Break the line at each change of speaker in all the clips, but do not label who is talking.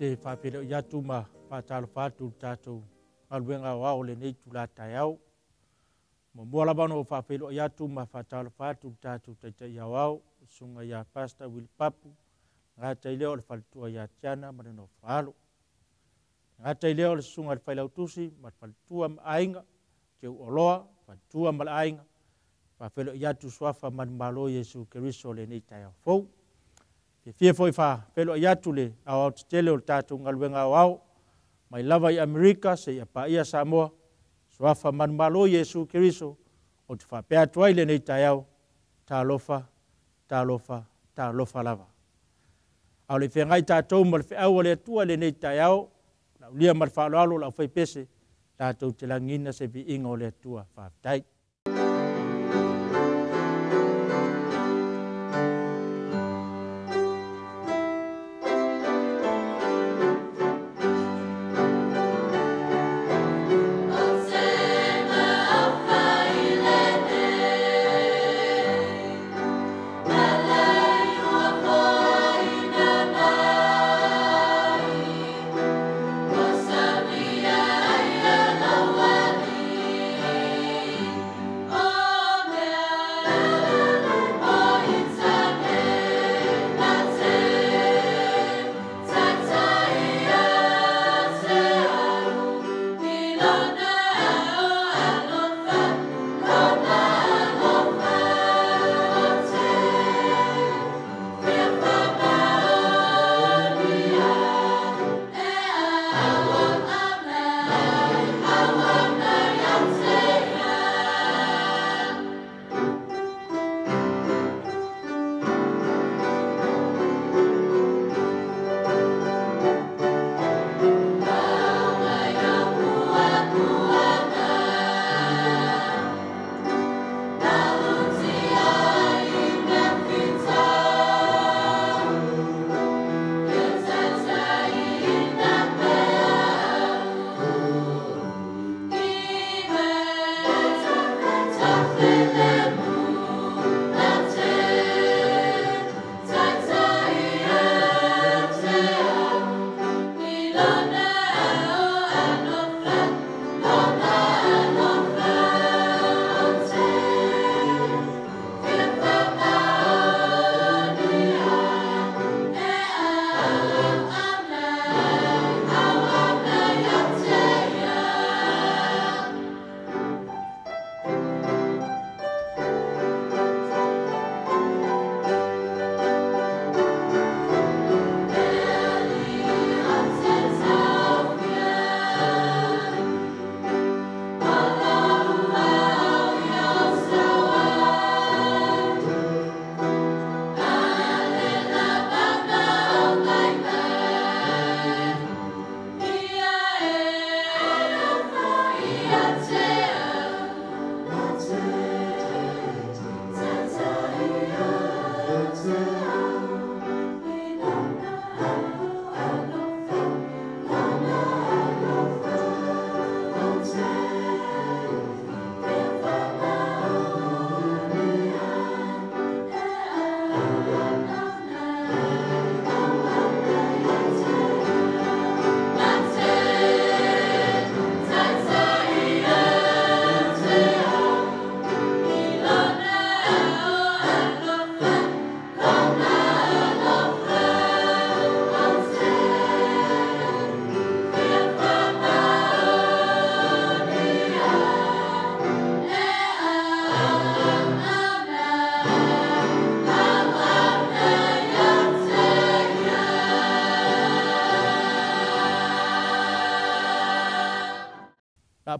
te whapere i atu ma whātalo whātu tātou aluenga wao le nei tu la tai au. Mo mua la bano o whapere i atu ma whātalo whātu tātou te ia wao, sunga ia Pastor Willy Papu, ngā tai leo le whalitua ia Tiana ma no whaalo. Ngā tai leo le sunga le whailau tusi ma whalitua ma ainga, ke uoloa, whalitua ma la ainga, whapere i atu swafa mani malo Yesu Keriso le nei tai au fau. Ke fia foi fa pelo iatu le au te tele o tātou ngaluenga au mai lava i Amerika se ia pa ia Samoa swafa manmalo Yesu Keriso o te whapea tuai le nei tai au tā lofa lava. Au le whengai tātou ma le whiau le atua le nei tai au la ulia ma le whaaloalo la whai pese tātou te langina se vi inga o le atua whaatai.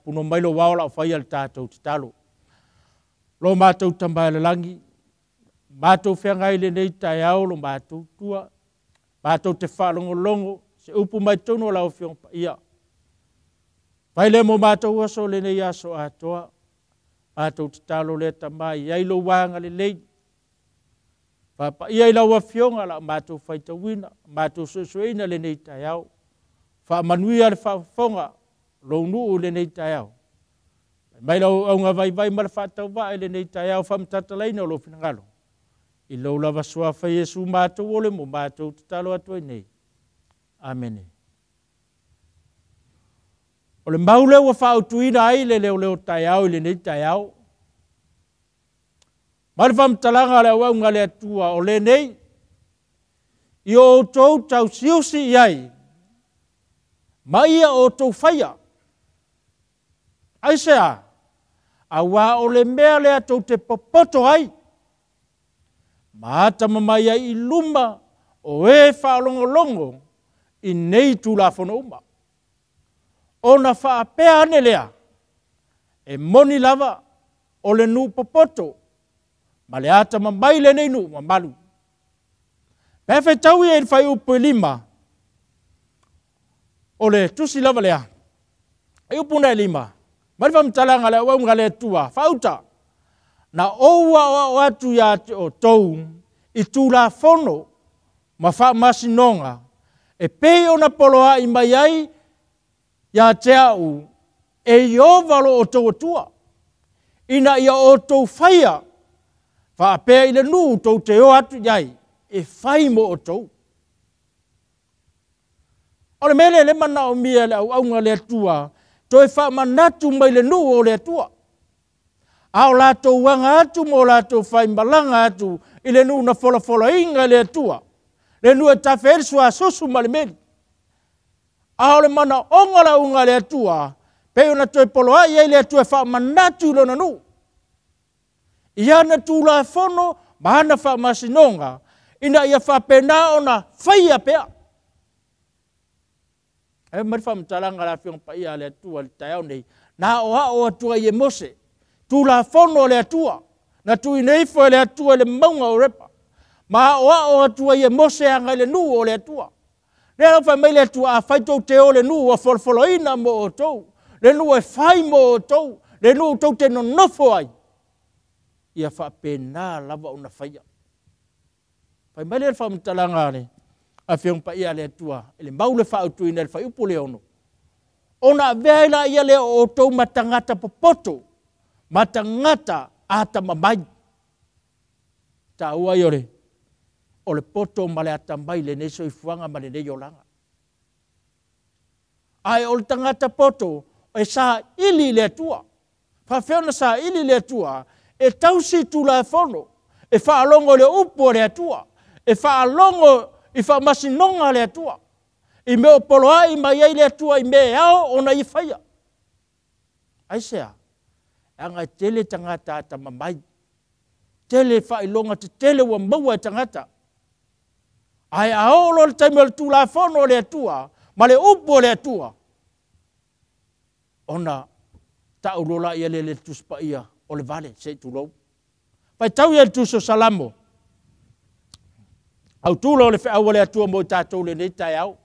Puno mai lo wao la whai al tātou te talo. Lo mātou tambai le langi, mātou whiangai le nei tai au lo mātou tua, mātou te whalongo longo, se upu mai tono lau whiong pa ia. Whai le mo mātou aso le nei aso atoa, mātou te talo le tambai, iai lo wanga le lei. Pa ia ila wa whionga la mātou whaita wina, mātou susuina le nei tai au, wha manuia le whafonga, lo nuu le nei tai au. Mai lau au ngā vai mara whātau wā le nei tai au whamtatalaina o lo whingalo. I lau lava sua whai Jesu mātou ole mo mātou te talo atu nei. Amene. O le maule ua whaautuina ai le leo tai au, le nei tai au. Mari whamtalanga le waunga le atua o le nei. I o tou tau siusi iai. Maia o tou whaia. Aisea, a wā o le mea le atou te popoto ai. Maata mamai ai I luma o e whaalongolongo I nei tū la whono uma. Ona whaapea ane lea, e moni lava o le nu popoto, ma le ata mamai le nei nu mamalu. Pewhi tau I e whai upu lima, o le tusi lava lea, e upu nei lima, mari whamtalanga le waunga le tua, whauta, na oua o atu ya o tou, I tū la whono, ma wha masinonga, e pei ona poloa I mai ai, ya te au, e iovalo o tou atua. Ina ia o tou whaia, wha apea I le nu tou te o atu iai, e whai mo o tou. O le mele le mana o mia le au aunga le atua, to e wha manatu mai le nu o le atua. Ao la tou wanga atu mo la tou whai malanga atu, I le nu na fola inga le atua. Le nu e tawheri sua susu ma le meli. Ao le mana ongola unga le atua, pe ona toi polo ai e le atua wha manatu lona nu. Ia na tū la whono, mahana wha masinonga, ina ia wha pena ona whaia pea. E mari wha mtalanga la whiong pa ia le atua le taiao nei, na o atua I e mose, tū la whono le atua, na tū I neifo le atua le maunga o repa, ma o atua I e mose anga le nu o le atua. Lea wha mai le atua a whaitou te o le nu o folfoloina mo o tou. Le nu e whai mo o tou. Le nu o tou te no nofo ai. Ia wha pena lava una whaia. Whai mai le wha mtalanga ne. A whiong pa ia le atua. Ele maule wha autuina le whai upo le ono. Ona veila ia le o tou matangata popoto. Matangata ata mamai. Ta ua iore. O le poto ma le atamai le neso I fuanga ma le neyo langa. Ai o le tangata poto e sa ili le atua. Whawhiona sa ili le atua e tausi tu la whono. E whaalongo le upo le atua. E whaalongo I whamasinonga le atua. I meo poloa I mai ai le atua I me ao ona I whaia. Aisea, anga tele tangata ata mamai. Tele whailonga te tele wa maua tangata. Ai aolo le taimi o le tūla whono le atua, ma le upo le atua. Ona taulola ia le tuspa ia o le vale, se tūlou. Pai tau ia le tuso salamo. Au tūlo le whiaua le atua mo tātou le nei tai au.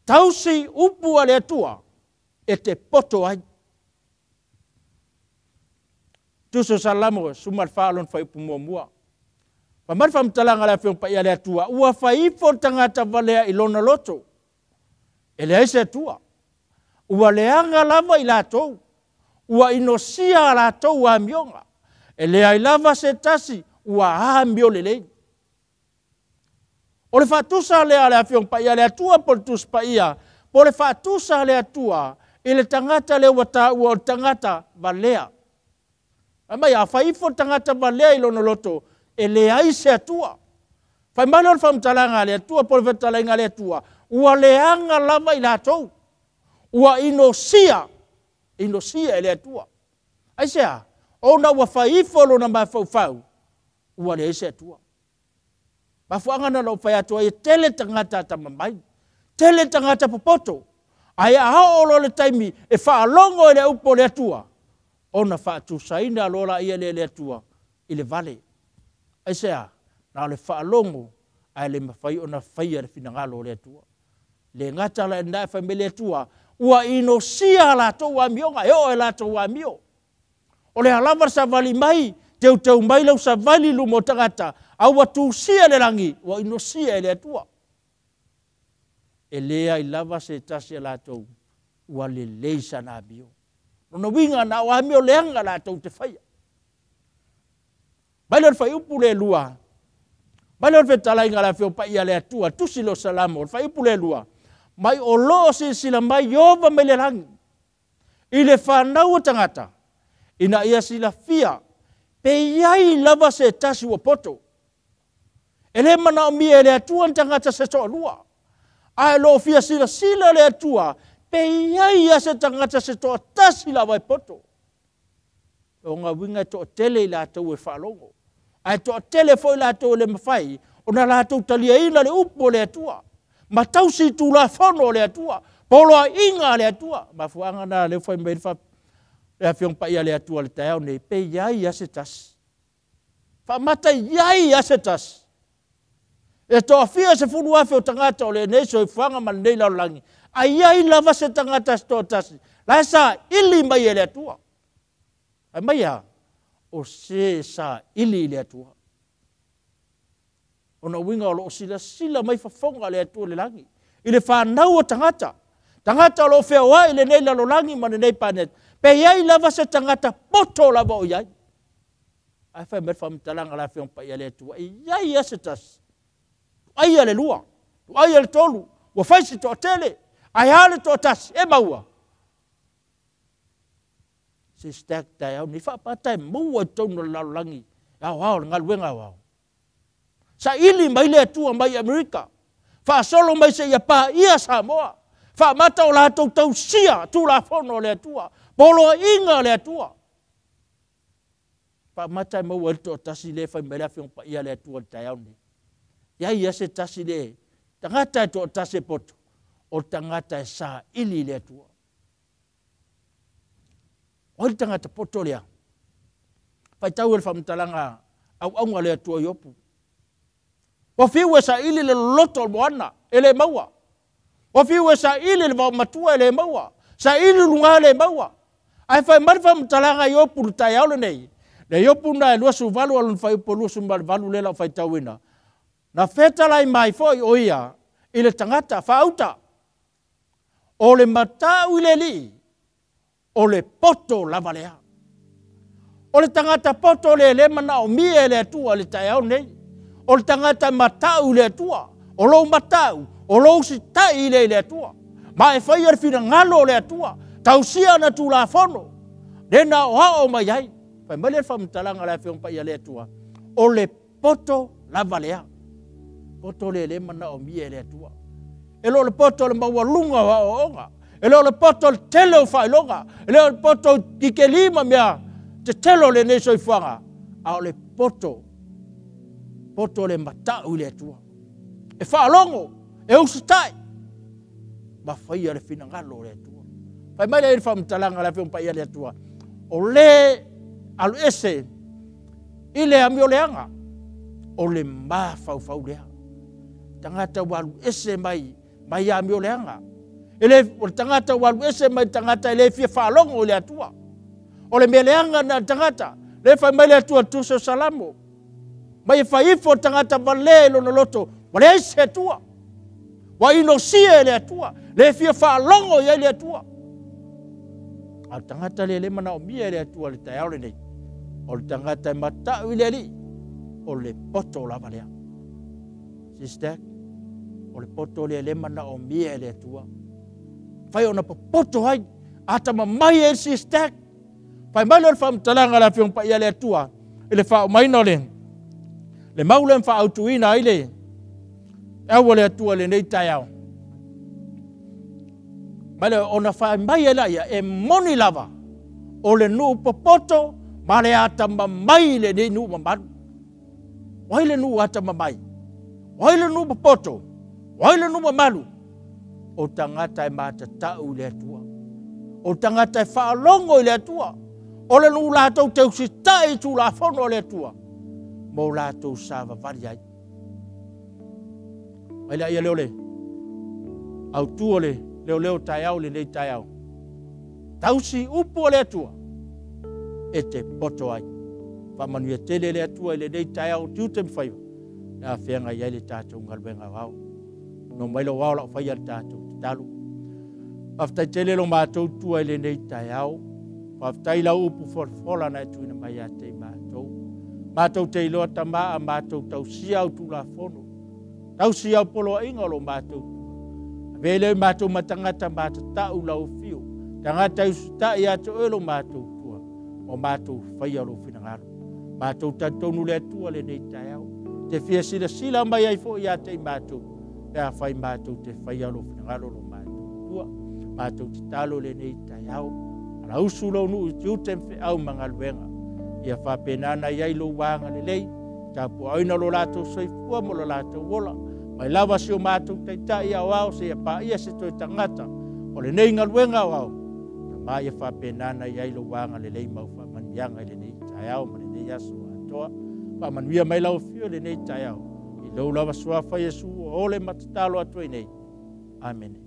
Tau si upu le atua, e te poto ai. Tuso salamo, sumal whaalon whaipu mua mua. Pamari whamtalanga la whiong pa ia le atua, ua whaifo tangata valea I lona loto. E le aise atua. Ua leanga lava I lātou. Ua inosia lātou a mionga. E le ai lava se tasi, ua a mio le lei. O le whatusa lea le whiong pa ia le atua po le tus pa ia. Po le whatusa le atua, I le tangata le wata ua o tangata valea. Amai a whaifo tangata valea I lona loto, e le aise atua. Whai mai lor whamtalanga le atua, po le whamtalanga le atua. Ua leanga lava I lātou. Ua inosia e le atua. Aisea, ona ua whaifo lona mai whau. Ua le aise atua. Mafuanga na lau whai atua, e tele tangata ata mamai. Tele tangata popoto. Ai a haolo le taimi, e whaalongo e le upo le atua. Ona whaatusaina alola ia le atua, I le vale. Aisea, na le whaalongo, ai le mawhai ona whaia le finangalo le atua. Le ngata la nai whai le atua, ua inosia la tau wa mionga, eo e la tau wa mio. O le halawar sa vali mai, teu mai lau sa vali lumo tangata, au watu sia le rangi, ua inosia le atua. E lea I lava se tasia la tau, ua le leisa na mio. Nono winga na wa mio leanga la tau te whaia. Bailor fai upu le lua. Bailor fe talai ngala fe pa ia le atua, tusilo salamo, fai upu le lua. mai o loo sila mai iova mai le langi. I le whanau tangata, ina ia sila fia, pe iai lava se tasi wa poto. E le mana o mia le atua tangata se toa lua. Ai lo fia sila le atua, pe iai ia se tangata se toa tasi lava poto. O ngā winga toa tele i lātou e whalongo. Ai toa tele foi lātou le mawhai, o na lātou talia ina le upo le atua. Ma tausi tu la whono le atua. Poloa inga le atua. Ma fuanga na le whai mei wha le awhiong pa ia le atua le taiao nei. Pe iai ase tas. Wha mata iai ase tas. E toa fia se furu afe o tangata o le neso i fuanga man nei lau langi. A iai lava se tangata se toa tasi. La sa ili mai e le atua. Ai mai a. O se sa ili le atua. Ona winga o lo sila mai fafonga le atua le langi. I le whanau o tangata. Tangata o lo whea i le nei lalo langi ma nei panet. Pe iai lava se tangata poto lava o iai. Ai whai merwha mtalanga la whiong pa ia le atua. Iai ase tas. Ai ale lua. Ai ale tolu. Wa whaisi toa tele. Ai ale toa tas. E maua. Se stak tai au ni whapatai maua tono lalo langi. Au hao ngaluenga wao. Sa ili mai le atua mai Amerika. Fa solo mai se ia pa ia Samoa. Fa mata o la tau sia tu la fono le atua. Polo inga le atua. Fa mata mo welto tasi le fa mela fiong pa ia le atua taiau ni. Ya ia se tasi le. Tangata to tasi poto. O tangata sa ili le atua. O tangata poto lea. Fa tau el fa mtalanga au le atua yopu. Wa fiwe sa ili le loto moana ele maua. Wa fiwe sa ili le matua ele maua. Sa ili lunga ele maua. Ai fai marfa mtalanga yopu taiau le nei. Le yopu na lua su valu alun fai polu su valu lela fai tauina. Na feta lai mai foi oia ile tangata fauta. O le matau ile li. O le poto lavalea. O le tangata poto le mana o mie le atua le taiau nei. O le tangata matau le atua. O lou matau. O lou si tai le atua. Ma e whai ar whina ngalo le atua. Tausia na tu la fono. Rena o hao mai ai. Whai mele whamtalanga la whiong pa ia le atua. O le poto lava lea. Poto le mana o mie le atua. E lo le poto le maua lunga wa o onga. E lo le poto le tele o whai longa. E lo le poto kike lima mea. Te telo le neso i whanga. A o le poto. Poto le matau le atua. E whaalongo, e usitai. Ma whaia le whinangalo le atua. Whai mai le whamtalanga le whiong pa ia le atua. O le alu ese, i le ami o leanga, o le ma fau lea. Tangata walu ese mai ami o leanga. O tangata walu ese mai tangata le fia whaalongo le atua. O le me leanga na tangata, le whai mai le atua tuso salamo. Mai faifo tangata vale lo loto, wale ese atua. Wa ino sie le atua, le fia whaalongo ye le atua. A tangata le mana o mia le atua le taiao le nei. O le tangata matau i le li, o le poto lava lea. Sister, o le poto le mana o mia le atua. Fai ona pa poto hai, ata mamai e sister. Fai mai le whamtalanga la whiong pa ia le atua, i le whao maina le. Le maule mfa autuina aile. Ewa le atua le nei taiao. Male ona whae mai e laia e moni lava. O le nuu popoto. Male ata mamai le nei nuu mamaru. Wai le nuu ata mamai. Wai le nuu popoto. Wai le nuu mamaru. O tangata e mata tau le atua. O tangata e whaalongo le atua. O le nuu lātou te usitai tu la fono le atua. Mo lātou sāwa vari ai. Ai la ia leo le. Au tua le. Leo taiau le nei taiau. Tausi upo le atua. E te poto ai. Whamanu e tele le atua le nei taiau tiute mwhaiwa. Nā whianga iai le tātou ngalwenga wau. No mailo wau lau whai al tātou te talu. Whaftai tele lo mātou tua le nei taiau. Whaftai lau upu whola na tuina mai a te mātou. Mātou te iloa tamaa, mātou tau siau tu la fono. Tau siau polo inga lo mātou. vele mātou matangata mātatau lau fiu. Tangata usuta i ato elo mātou tua. O mātou whaia lo whinangaro. Mātou tatonu le atua le nei tai au. Te whia sila mai ai fo i ate i mātou. Pea whai mātou te whaia lo whinangaro lo mātou tua. Mātou te talo le nei tai au. Ala usu lau nu te utemwhi au mga luenga. Ia whapenana iai lo wanga le lei. Tapu aina lo lato soifua mo lo lato wola. Mai lava si o mātou taitai au au se ia pa ia se toi tangata. O le nei ngaluenga au au. Ta mai ia whapenana iai lo wanga le lei mau whamanianga le nei tai au ma le nei aso atoa. Whamanuia mai lau fio le nei tai au. I lau lava suafa Yesu o le matatalo atu nei. Amen.